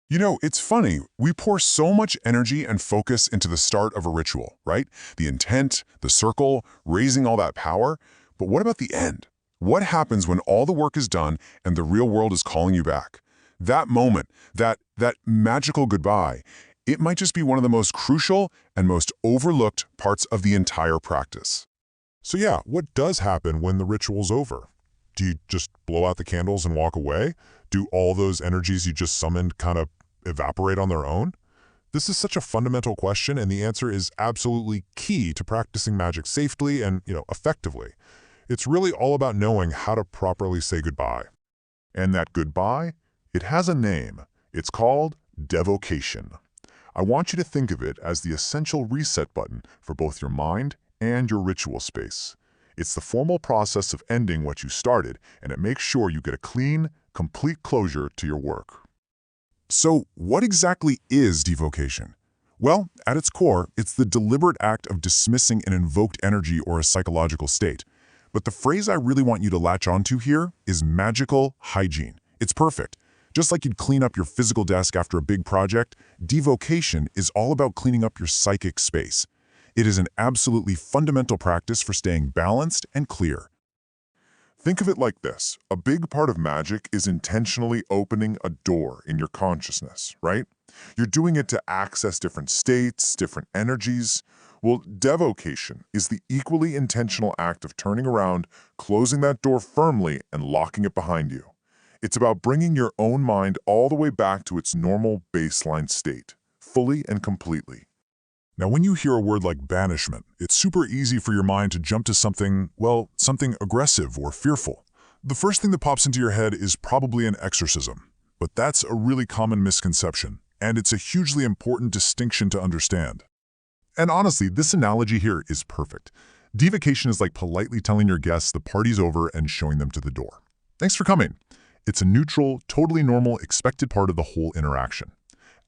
You know, it's funny. We pour so much energy and focus into the start of a ritual, right? The intent, the circle, raising all that power. But what about the end? What happens when all the work is done and the real world is calling you back? That moment, that magical goodbye, it might just be one of the most crucial and most overlooked parts of the entire practice. So yeah, what does happen when the ritual's over? Do you just blow out the candles and walk away? Do all those energies you just summoned kind of evaporate on their own? This is such a fundamental question, and the answer is absolutely key to practicing magic safely and, effectively. It's really all about knowing how to properly say goodbye. And that goodbye, it has a name. It's called Devocation. I want you to think of it as the essential reset button for both your mind and your ritual space. It's the formal process of ending what you started, and it makes sure you get a clean, complete closure to your work. So, what exactly is devocation? Well, at its core, it's the deliberate act of dismissing an invoked energy or a psychological state. But the phrase I really want you to latch onto here is magical hygiene. It's perfect. Just like you'd clean up your physical desk after a big project, devocation is all about cleaning up your psychic space. It is an absolutely fundamental practice for staying balanced and clear. Think of it like this. A big part of magic is intentionally opening a door in your consciousness, right? You're doing it to access different states, different energies. Well, devocation is the equally intentional act of turning around, closing that door firmly, and locking it behind you. It's about bringing your own mind all the way back to its normal baseline state, fully and completely. Now, when you hear a word like banishment, it's super easy for your mind to jump to something aggressive or fearful. The first thing that pops into your head is probably an exorcism. But that's a really common misconception, and it's a hugely important distinction to understand. And honestly, this analogy here is perfect. Devocation is like politely telling your guests the party's over and showing them to the door. Thanks for coming. It's a neutral, totally normal, expected part of the whole interaction.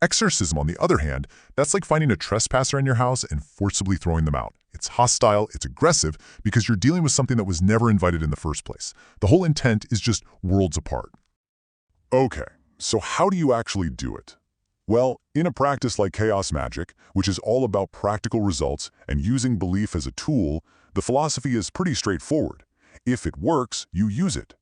Exorcism, on the other hand, that's like finding a trespasser in your house and forcibly throwing them out. It's hostile, it's aggressive, because you're dealing with something that was never invited in the first place. The whole intent is just worlds apart. Okay, so how do you actually do it? Well, in a practice like chaos magic, which is all about practical results and using belief as a tool, the philosophy is pretty straightforward. If it works, you use it.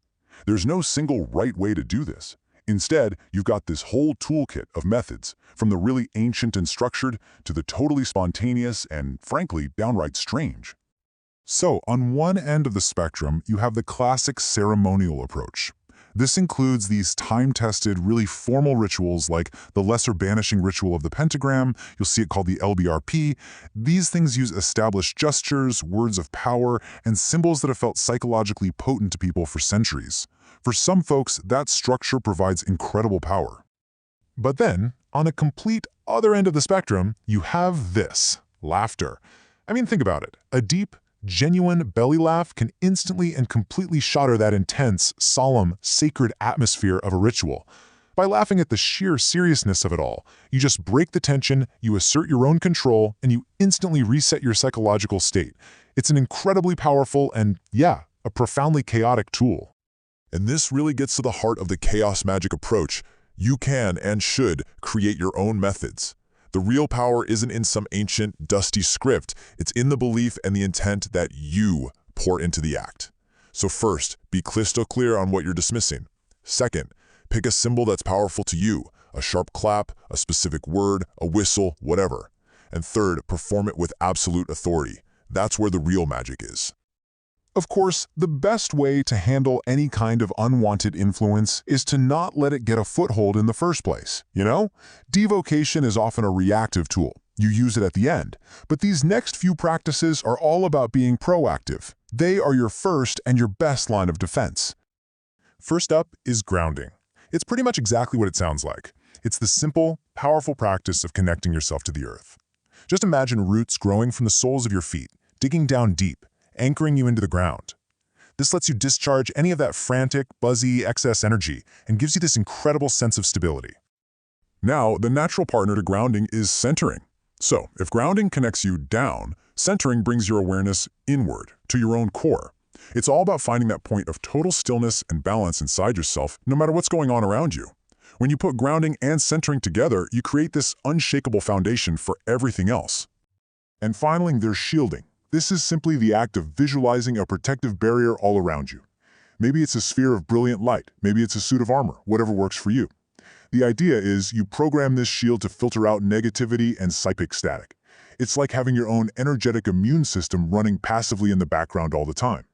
There's no single right way to do this. Instead, you've got this whole toolkit of methods, from the really ancient and structured to the totally spontaneous and, frankly, downright strange. So, on one end of the spectrum, you have the classic ceremonial approach. This includes these time-tested, really formal rituals like the lesser banishing ritual of the pentagram. You'll see it called the LBRP. These things use established gestures, words of power, and symbols that have felt psychologically potent to people for centuries. For some folks, that structure provides incredible power. But then, on a complete other end of the spectrum, you have this, laughter. I mean, think about it. A deep, genuine belly laugh can instantly and completely shatter that intense, solemn, sacred atmosphere of a ritual. By laughing at the sheer seriousness of it all, you just break the tension, you assert your own control, and you instantly reset your psychological state. It's an incredibly powerful and, a profoundly chaotic tool. And this really gets to the heart of the chaos magic approach. You can and should create your own methods. The real power isn't in some ancient, dusty script. It's in the belief and the intent that you pour into the act. So first, be crystal clear on what you're dismissing. Second, pick a symbol that's powerful to you, a sharp clap, a specific word, a whistle, whatever. And third, perform it with absolute authority. That's where the real magic is. Of course, the best way to handle any kind of unwanted influence is to not let it get a foothold in the first place, Devocation is often a reactive tool. You use it at the end. But these next few practices are all about being proactive. They are your first and your best line of defense. First up is grounding. It's pretty much exactly what it sounds like. It's the simple, powerful practice of connecting yourself to the earth. Just imagine roots growing from the soles of your feet, digging down deep, anchoring you into the ground. This lets you discharge any of that frantic, buzzy, excess energy and gives you this incredible sense of stability. Now, the natural partner to grounding is centering. So, if grounding connects you down, centering brings your awareness inward, to your own core. It's all about finding that point of total stillness and balance inside yourself, no matter what's going on around you. When you put grounding and centering together, you create this unshakable foundation for everything else. And finally, there's shielding. This is simply the act of visualizing a protective barrier all around you. Maybe it's a sphere of brilliant light, maybe it's a suit of armor, whatever works for you. The idea is you program this shield to filter out negativity and psychic static. It's like having your own energetic immune system running passively in the background all the time.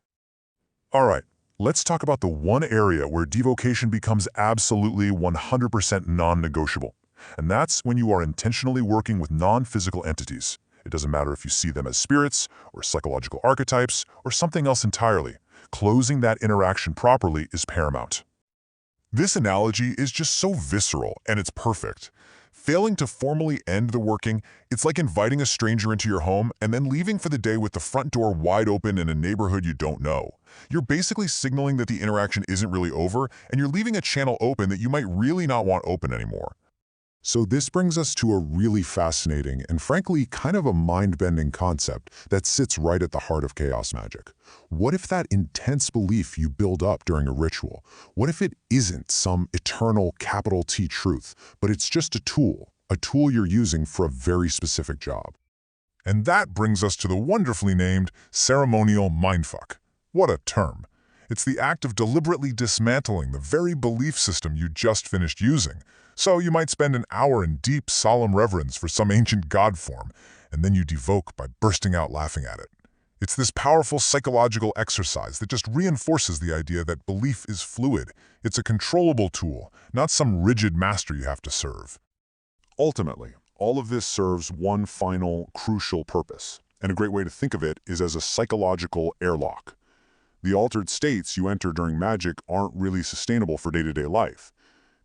All right, let's talk about the one area where devocation becomes absolutely 100% non-negotiable. And that's when you are intentionally working with non-physical entities. It doesn't matter if you see them as spirits, or psychological archetypes, or something else entirely. Closing that interaction properly is paramount. This analogy is just so visceral, and it's perfect. Failing to formally end the working, it's like inviting a stranger into your home and then leaving for the day with the front door wide open in a neighborhood you don't know. You're basically signaling that the interaction isn't really over, and you're leaving a channel open that you might really not want open anymore. So this brings us to a really fascinating and frankly kind of a mind-bending concept that sits right at the heart of chaos magic. What if that intense belief you build up during a ritual, what if it isn't some eternal capital T truth, but it's just a tool you're using for a very specific job? And that brings us to the wonderfully named ceremonial mindfuck. What a term. It's the act of deliberately dismantling the very belief system you just finished using. So you might spend an hour in deep, solemn reverence for some ancient god form, and then you devoke by bursting out laughing at it. It's this powerful psychological exercise that just reinforces the idea that belief is fluid. It's a controllable tool, not some rigid master you have to serve. Ultimately, all of this serves one final, crucial purpose, and a great way to think of it is as a psychological airlock. The altered states you enter during magic aren't really sustainable for day-to-day life.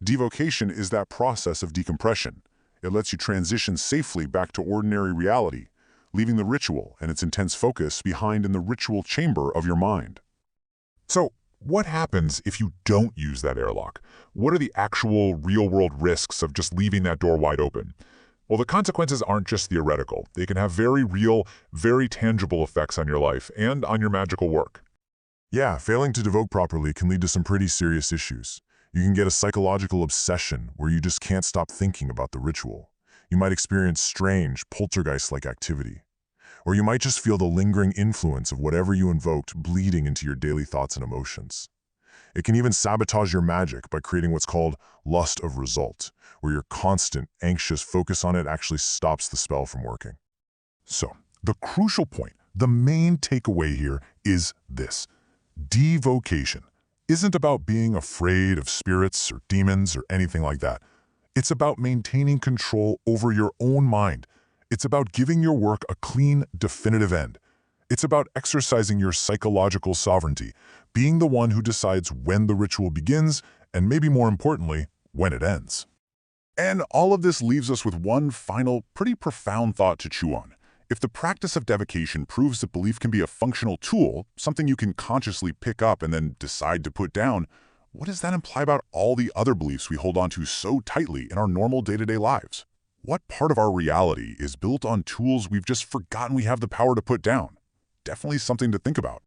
Devocation is that process of decompression. It lets you transition safely back to ordinary reality, leaving the ritual and its intense focus behind in the ritual chamber of your mind. So, what happens if you don't use that airlock? What are the actual real-world risks of just leaving that door wide open? Well, the consequences aren't just theoretical. They can have very real, very tangible effects on your life and on your magical work. Yeah, failing to devote properly can lead to some pretty serious issues. You can get a psychological obsession where you just can't stop thinking about the ritual. You might experience strange, poltergeist-like activity. Or you might just feel the lingering influence of whatever you invoked bleeding into your daily thoughts and emotions. It can even sabotage your magic by creating what's called lust of result, where your constant, anxious focus on it actually stops the spell from working. So, the crucial point, the main takeaway here is this. Devocation isn't about being afraid of spirits or demons or anything like that. It's about maintaining control over your own mind. It's about giving your work a clean, definitive end. It's about exercising your psychological sovereignty, being the one who decides when the ritual begins, and maybe more importantly, when it ends. And all of this leaves us with one final, pretty profound thought to chew on. If the practice of devocation proves that belief can be a functional tool, something you can consciously pick up and then decide to put down, what does that imply about all the other beliefs we hold on to so tightly in our normal day-to-day lives? What part of our reality is built on tools we've just forgotten we have the power to put down? Definitely something to think about.